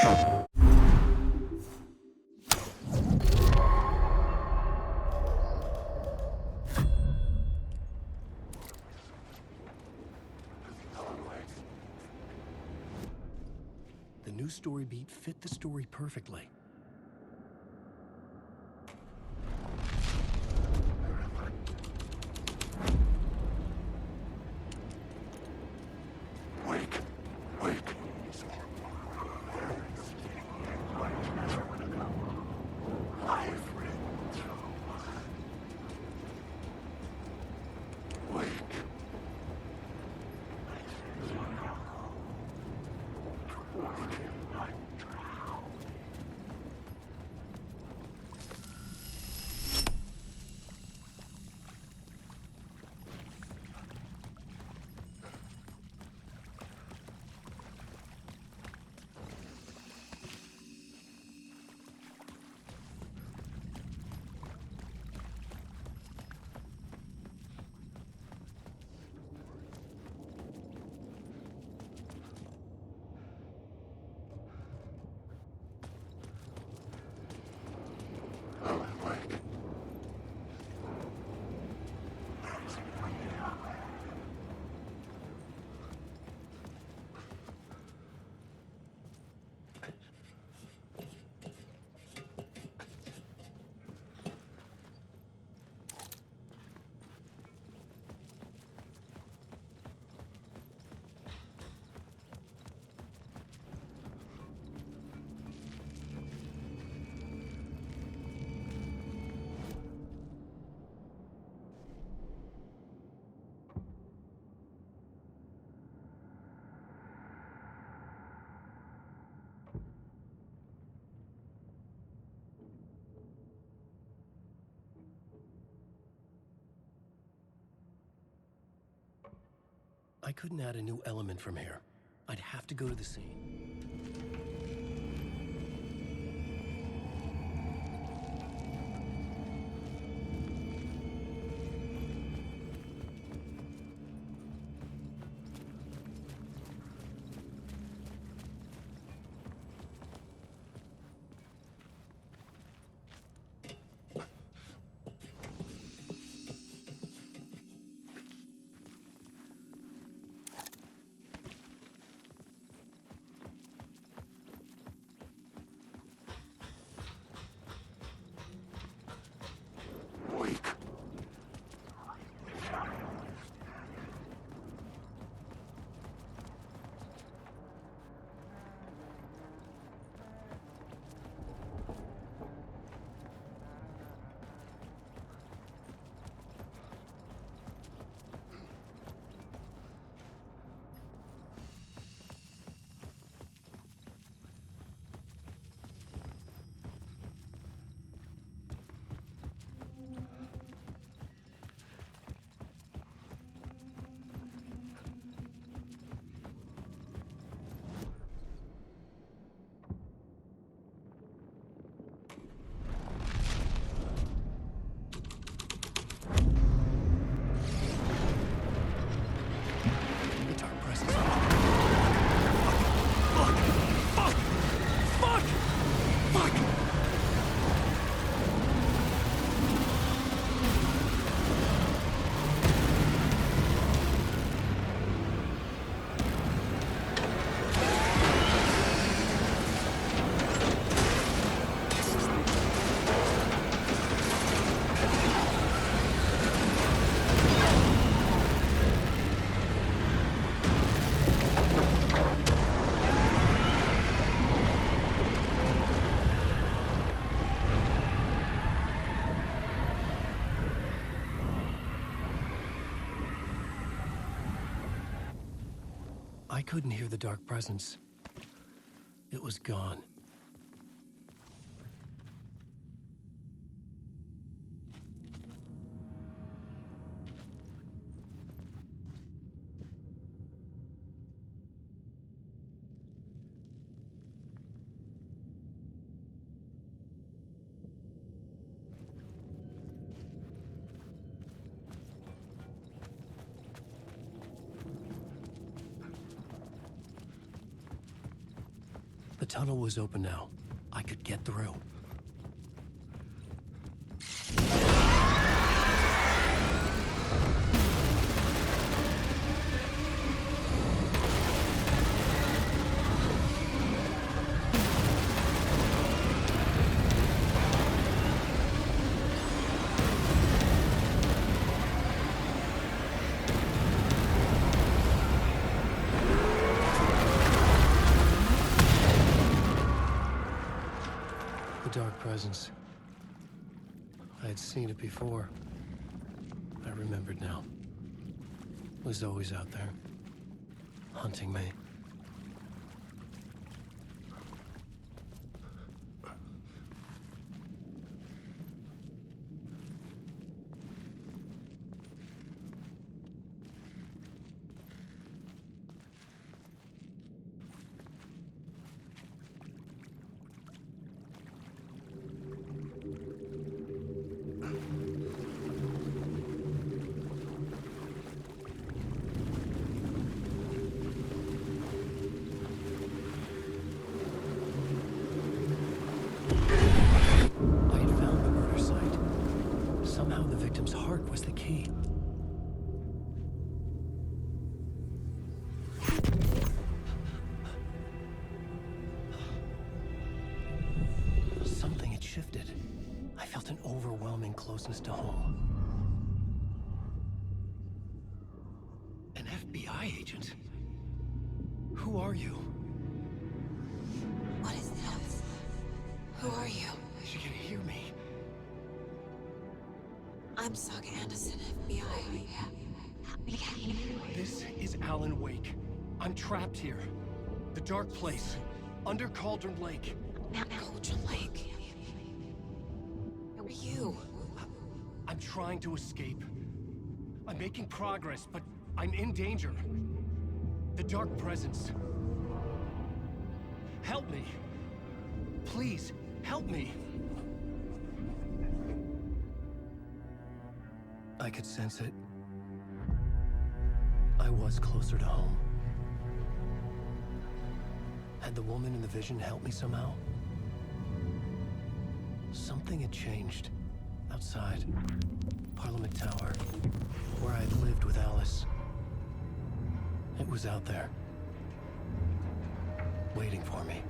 The new story beat fit the story perfectly. I couldn't add a new element from here. I'd have to go to the scene. I couldn't hear the dark presence. It was gone. The tunnel was open now. I could get through. Dark presence. I had seen it before. I remembered now. It was always out there, hunting me. Somehow the victim's heart was the key. Something had shifted. I felt an overwhelming closeness to home. An FBI agent? Who are you? What is this? Who are you? She can hear me. I'm Saga Anderson, FBI. This is Alan Wake. I'm trapped here. The dark place. Under Cauldron Lake. Cauldron Lake? Who are you? I'm trying to escape. I'm making progress, but I'm in danger. The dark presence. Help me. Please, help me. I could sense it. I was closer to home. Had the woman in the vision helped me somehow? Something had changed. Outside. Parliament Tower. Where I'd lived with Alice. It was out there. Waiting for me.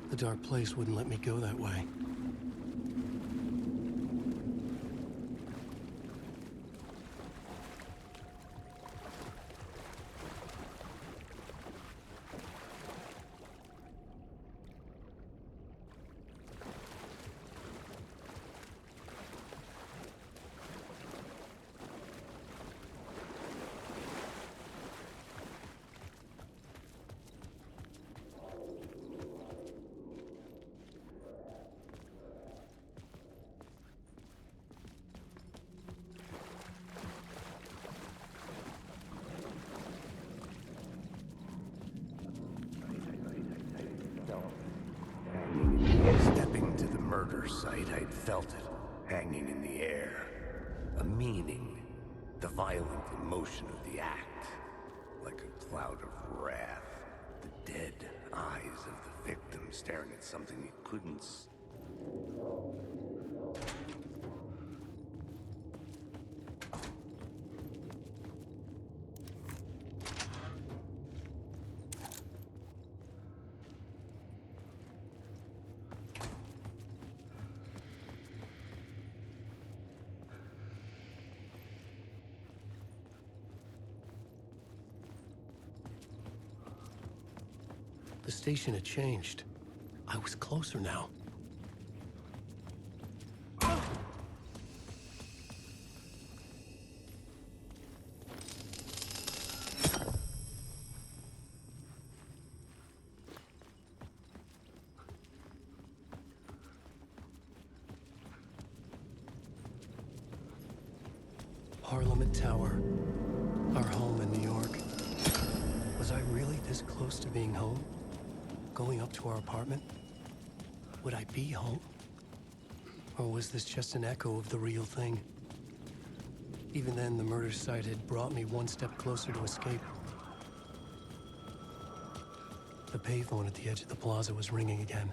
The dark place wouldn't let me go that way. murder site, I'd felt it, hanging in the air. A meaning, the violent emotion of the act, like a cloud of wrath. The dead eyes of the victim staring at something it couldn't see. The station had changed. I was closer now. Parliament Tower. Our home in New York. Was I really this close to being home? Going up to our apartment? Would I be home? Or was this just an echo of the real thing? Even then, the murder site had brought me one step closer to escape. The payphone at the edge of the plaza was ringing again.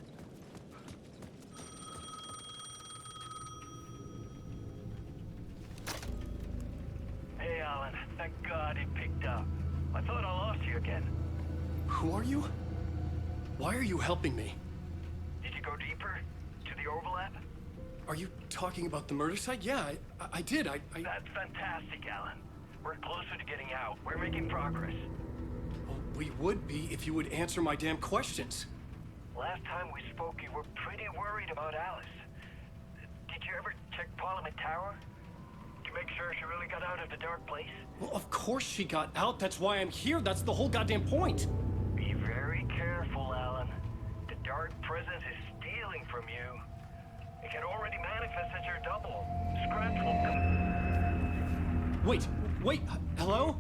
Hey, Alan. Thank God it picked up. I thought I lost you again. Who are you? Why are you helping me? Did you go deeper? To the overlap? Are you talking about the murder site? Yeah, I did. I... That's fantastic, Alan. We're closer to getting out. We're making progress. Well, we would be if you would answer my damn questions. Last time we spoke, you were pretty worried about Alice. Did you ever check Parliament Tower? To make sure she really got out of the dark place? Well, of course she got out. That's why I'm here. That's the whole goddamn point. Be very careful, Alan. The dark presence is stealing from you. It can already manifest as your double. Scratch will come. Wait, hello?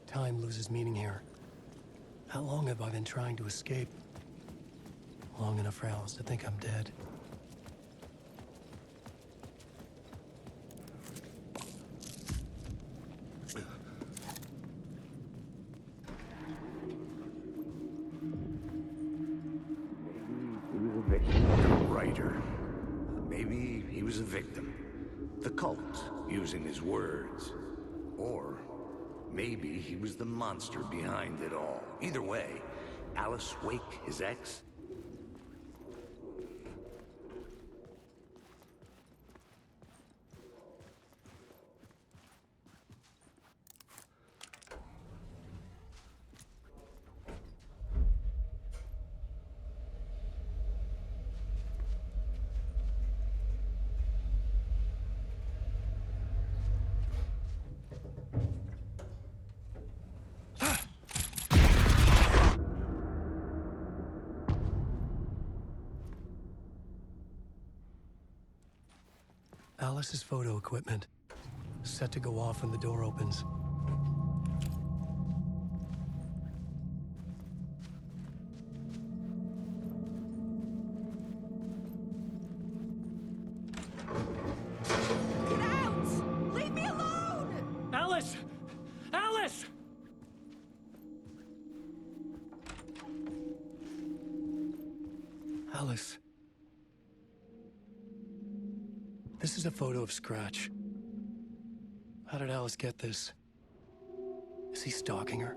Time loses meaning here. How long have I been trying to escape? Long enough for Alice to think I'm dead. He was a victim. A writer. Maybe he was a victim. The cult, using his words. Or maybe he was the monster behind it all. Either way, Alice Wake, his ex, Alice's photo equipment. Set to go off when the door opens. Get out! Leave me alone! Alice! Alice! Alice. This is a photo of Scratch. How did Alice get this? Is he stalking her?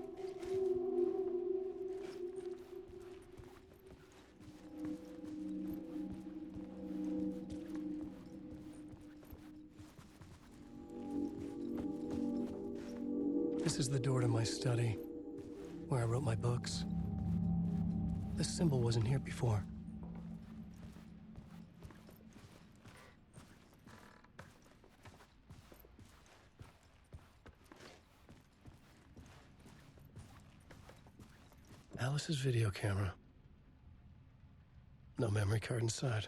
is the door to my study, where I wrote my books. This symbol wasn't here before. Alice's video camera. No memory card inside.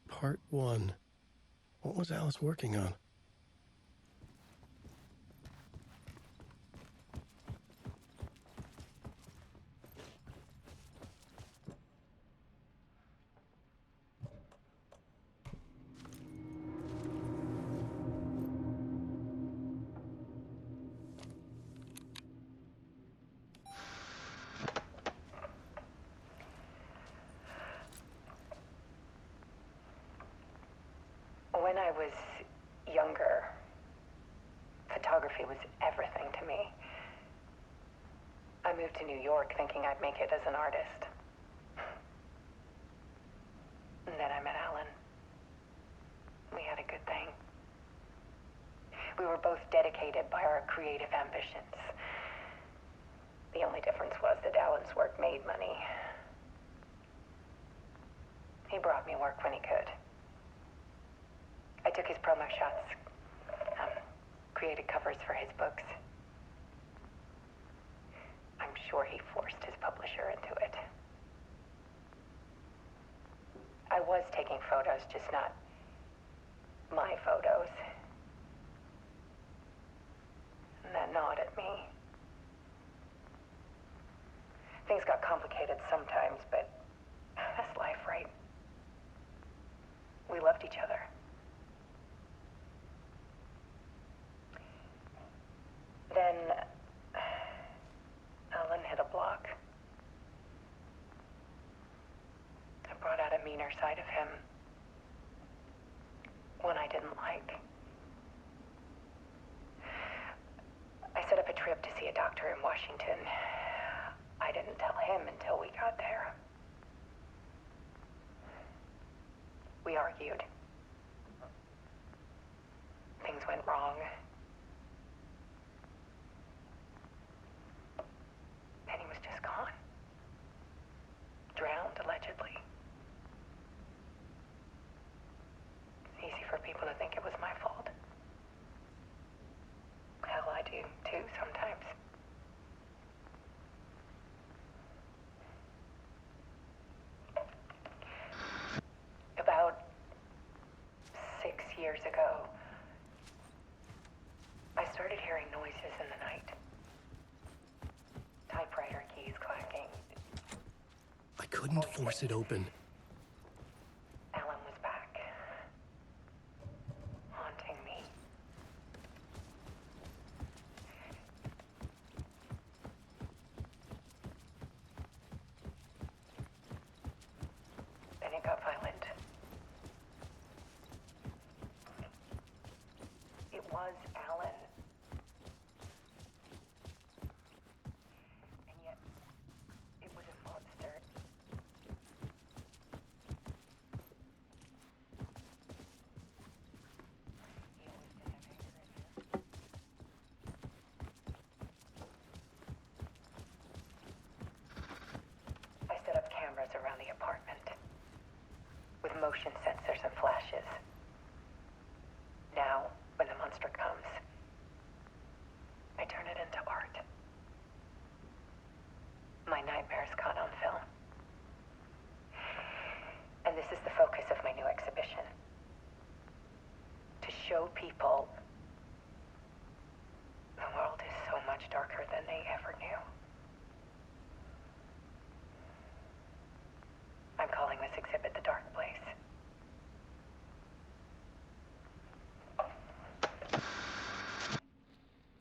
Part 1. What was Alice working on? When I was younger, photography was everything to me. I moved to New York thinking I'd make it as an artist. And then I met Alan. We had a good thing. We were both dedicated by our creative ambitions. The only difference was that Alan's work made money. He brought me work when he could. I took his promo shots, created covers for his books. I'm sure he forced his publisher into it. I was taking photos, just not my photos. And that gnawed at me. Things got complicated sometimes, but that's life, right? We loved each other. Then Alan hit a block. I brought out a meaner side of him. One I didn't like. I set up a trip to see a doctor in Washington. I didn't tell him until we got there. We argued. Things went wrong. And he was just gone. Drowned, allegedly. It's easy for people to think it was my fault. Hell, I do too sometimes. About 6 years ago, I started hearing noises in the night. Typewriter keys clacking. I couldn't force it open. Alan was back. Haunting me. Then it got violent. It was Alan. And yet, it was a monster. He always did have anger in him. I set up cameras around the apartment with motion sensors and flashes. Now, when the monster comes, I turn it into art. My nightmares caught on film. And this is the focus of my new exhibition. To show people the world is so much darker than they ever knew. I'm calling this exhibit The Dark Place.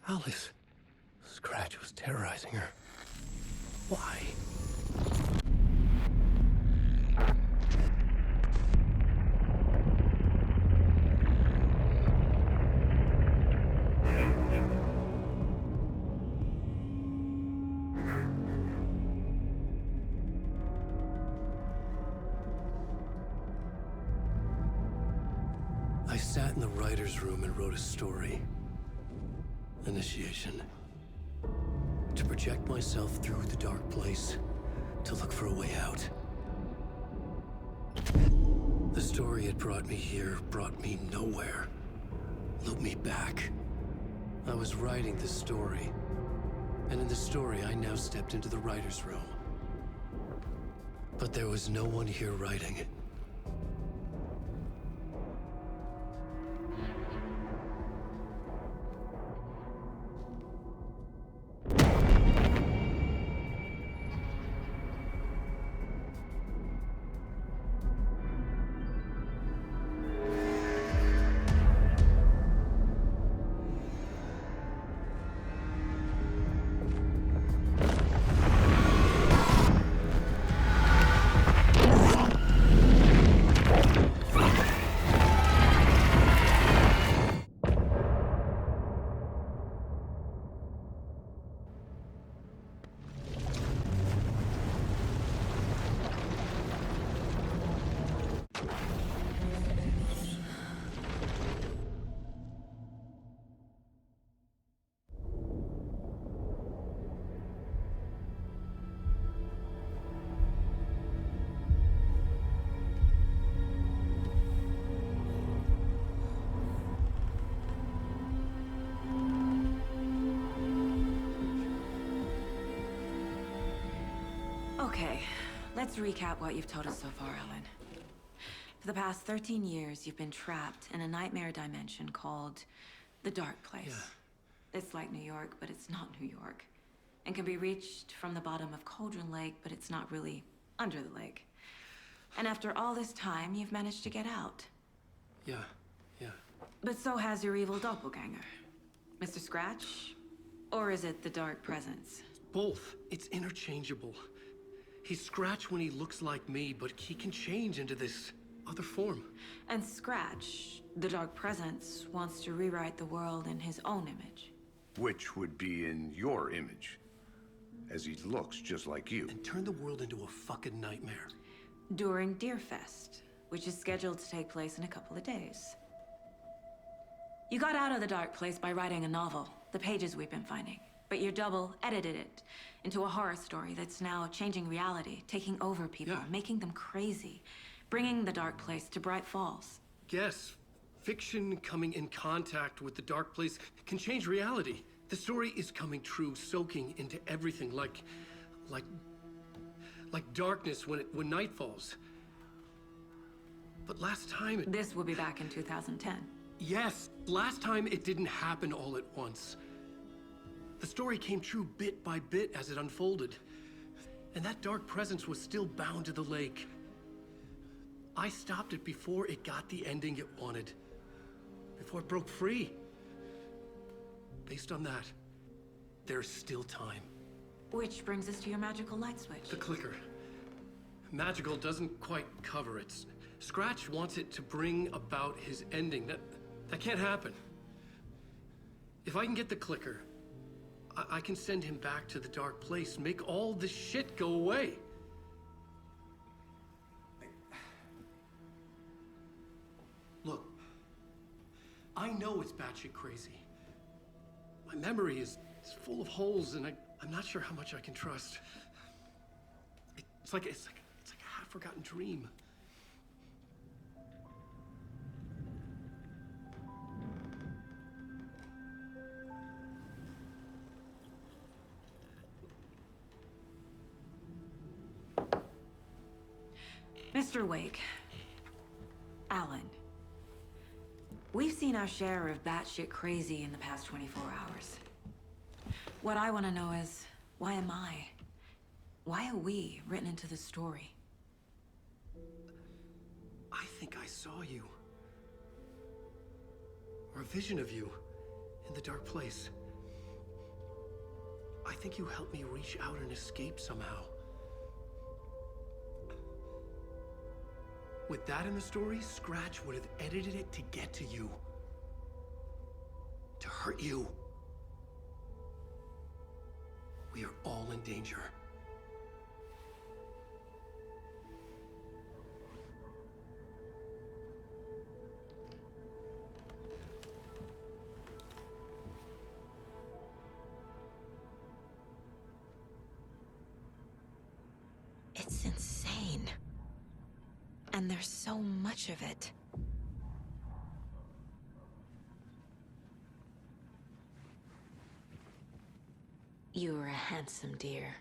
Alice. Scratch was terrorizing her. Why? in the writer's room and wrote a story. Initiation. To project myself through the dark place, to look for a way out. The story had brought me here, brought me nowhere. Looped me back. I was writing the story. And in the story, I now stepped into the writer's room. But there was no one here writing. Okay, let's recap what you've told us so far, Alan. For the past 13 years, you've been trapped in a nightmare dimension called the Dark Place. Yeah. It's like New York, but it's not New York. And can be reached from the bottom of Cauldron Lake, but it's not really under the lake. And after all this time, you've managed to get out. Yeah. But so has your evil doppelganger. Mr. Scratch? Or is it the Dark Presence? Both. It's interchangeable. He's Scratch when he looks like me, but he can change into this other form. And Scratch, the Dark Presence, wants to rewrite the world in his own image. Which would be in your image, as he looks just like you. And turn the world into a fucking nightmare. During Deerfest, which is scheduled to take place in a couple of days. You got out of the Dark Place by writing a novel, the pages we've been finding. But your double edited it into a horror story that's now changing reality, taking over people, making them crazy, bringing the Dark Place to Bright Falls. Yes, fiction coming in contact with the Dark Place can change reality. The story is coming true, soaking into everything like darkness when night falls. But last time This will be back in 2010. Yes, last time it didn't happen all at once. The story came true bit by bit as it unfolded. And that dark presence was still bound to the lake. I stopped it before it got the ending it wanted. Before it broke free. Based on that, there's still time. Which brings us to your magical light switch. The clicker. Magical doesn't quite cover it. Scratch wants it to bring about his ending. That can't happen. If I can get the clicker, I can send him back to the Dark Place, make all this shit go away. Look, I know it's batshit crazy. My memory is full of holes, and I'm not sure how much I can trust. It's like a half-forgotten dream. Mr. Wake, Alan, we've seen our share of batshit crazy in the past 24 hours. What I want to know is, why am I? Why are we written into the story? I think I saw you. Or a vision of you in the Dark Place. I think you helped me reach out and escape somehow. With that in the story, Scratch would have edited it to get to you. To hurt you. We are all in danger. It's insane. And there's so much of it. You were a handsome deer.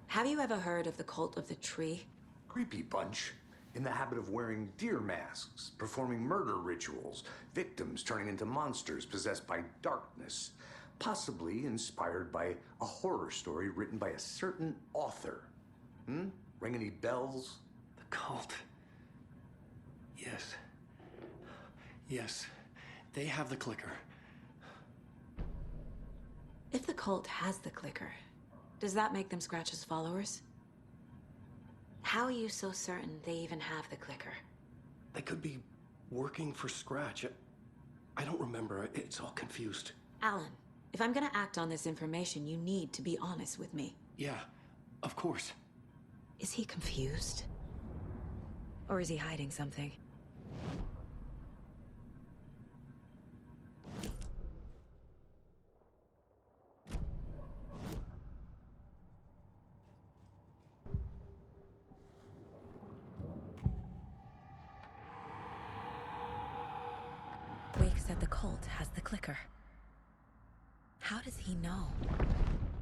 Have you ever heard of the Cult of the Tree? Creepy bunch. In the habit of wearing deer masks, performing murder rituals, victims turning into monsters possessed by darkness. Possibly inspired by a horror story written by a certain author. Ring any bells? The cult. Yes. Yes. They have the clicker. If the cult has the clicker, does that make them Scratch's followers? How are you so certain they even have the clicker? They could be working for Scratch. I don't remember. It's all confused. Alan, if I'm gonna act on this information, you need to be honest with me. Yeah, of course. Is he confused? Or is he hiding something? Wake said the cult has the clicker. How does he know?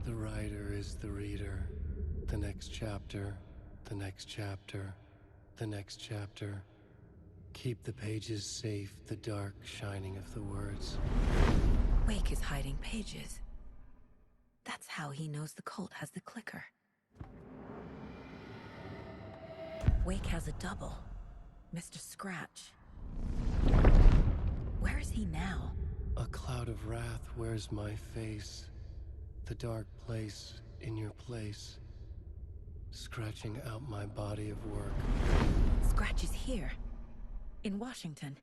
The writer is the reader. The next chapter, the next chapter, the next chapter. Keep the pages safe, the dark shining of the words. Wake is hiding pages. That's how he knows the cult has the clicker. Wake has a double. Mr. Scratch. Where is he now? A cloud of wrath wears my face. The dark place in your place. Scratching out my body of work. Scratch is here. In Washington.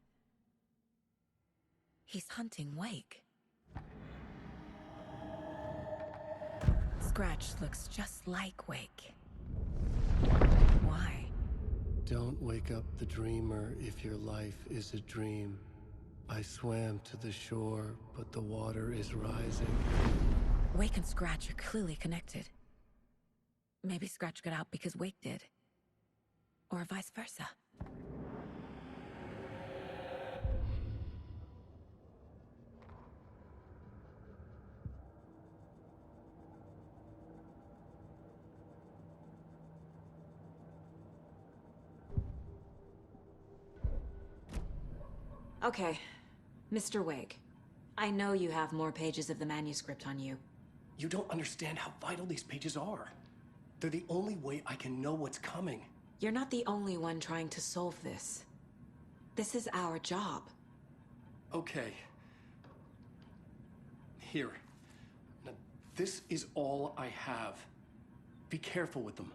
He's hunting Wake. Scratch looks just like Wake. Why? Don't wake up the dreamer if your life is a dream. I swam to the shore, but the water is rising. Wake and Scratch are clearly connected. Maybe Scratch got out because Wake did. Or vice versa. Okay, Mr. Wake. I know you have more pages of the manuscript on you. You don't understand how vital these pages are. They're the only way I can know what's coming. You're not the only one trying to solve this. This is our job. Okay. Here. Now, this is all I have. Be careful with them.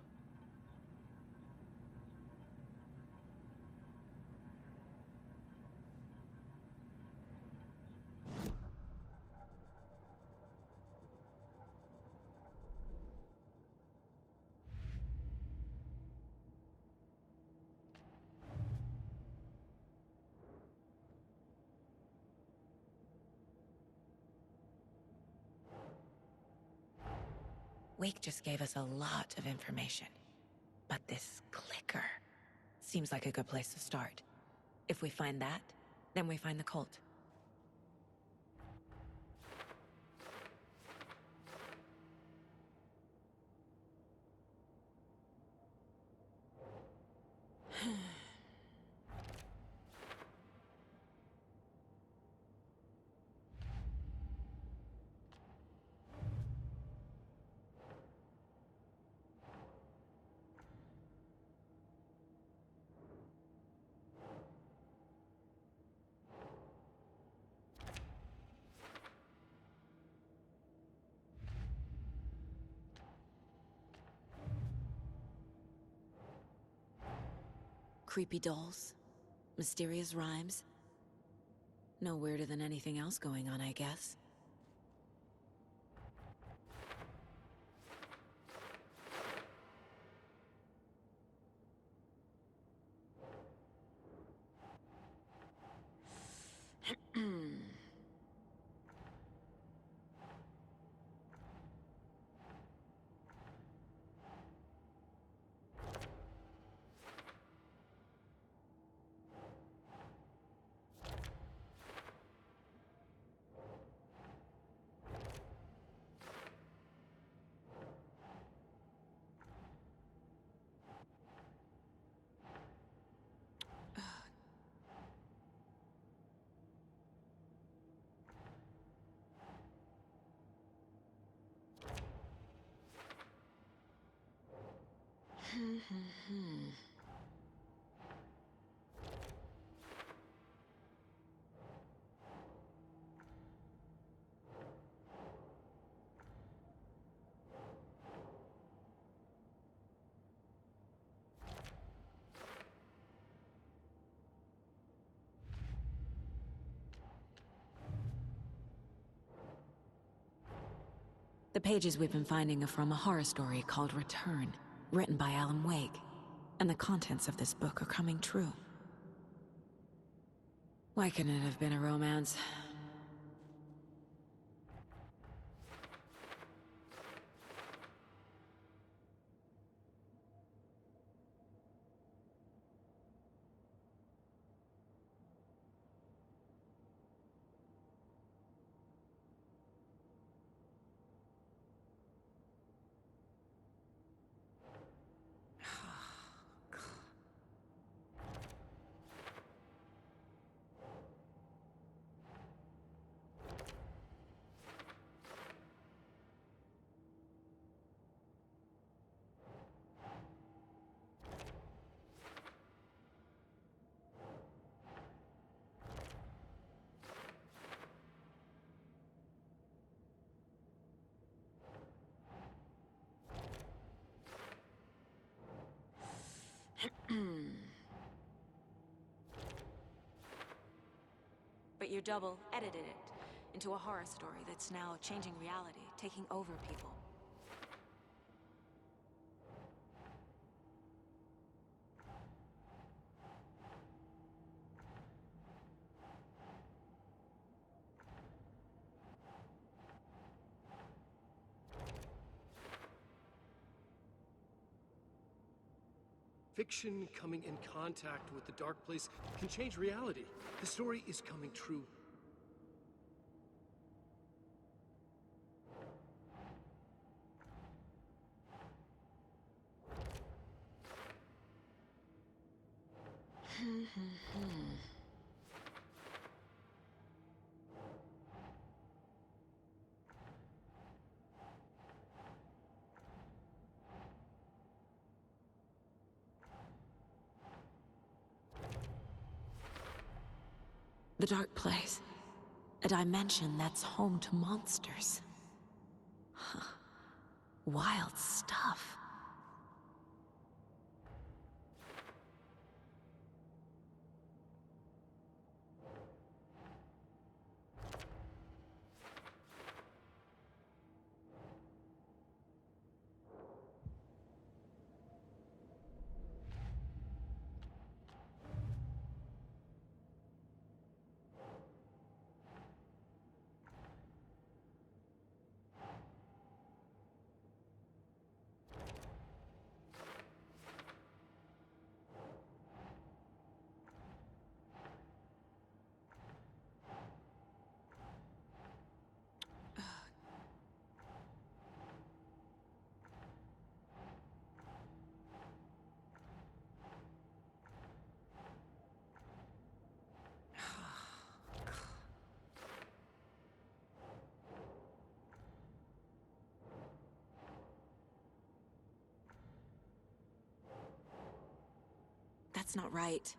Wake just gave us a lot of information. But this clicker seems like a good place to start. If we find that, then we find the cult. Creepy dolls, mysterious rhymes. No weirder than anything else going on, I guess. The pages we've been finding are from a horror story called Return, written by Alan Wake. And the contents of this book are coming true. Why couldn't it have been a romance? But your double edited it into a horror story that's now changing reality, taking over people. Fiction coming in contact with the dark place can change reality. The story is coming true. The dark place. A dimension that's home to monsters. Wild stuff. That's not right.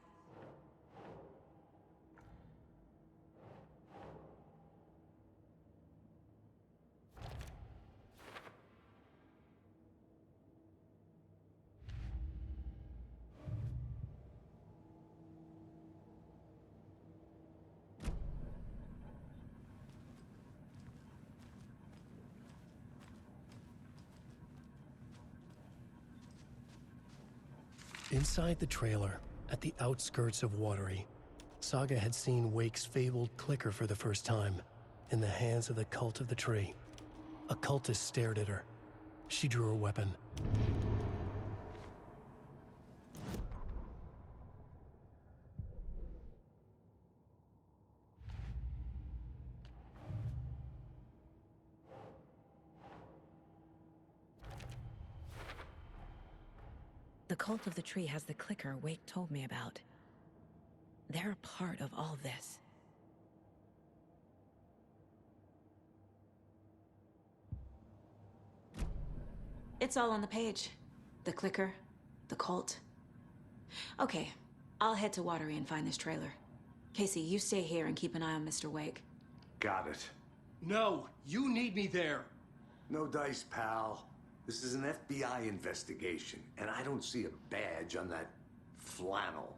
Inside the trailer, at the outskirts of Watery, Saga had seen Wake's fabled clicker for the first time, in the hands of the Cult of the Tree. A cultist stared at her. She drew her weapon. The Cult of the Tree has the clicker Wake told me about. They're a part of all this. It's all on the page. The clicker, The cult. Okay, I'll head to Watery and find this trailer. Casey, you stay here and keep an eye on Mr. Wake. Got it. No, you need me there. No dice, pal. This is an FBI investigation, and I don't see a badge on that flannel.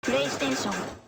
PlayStation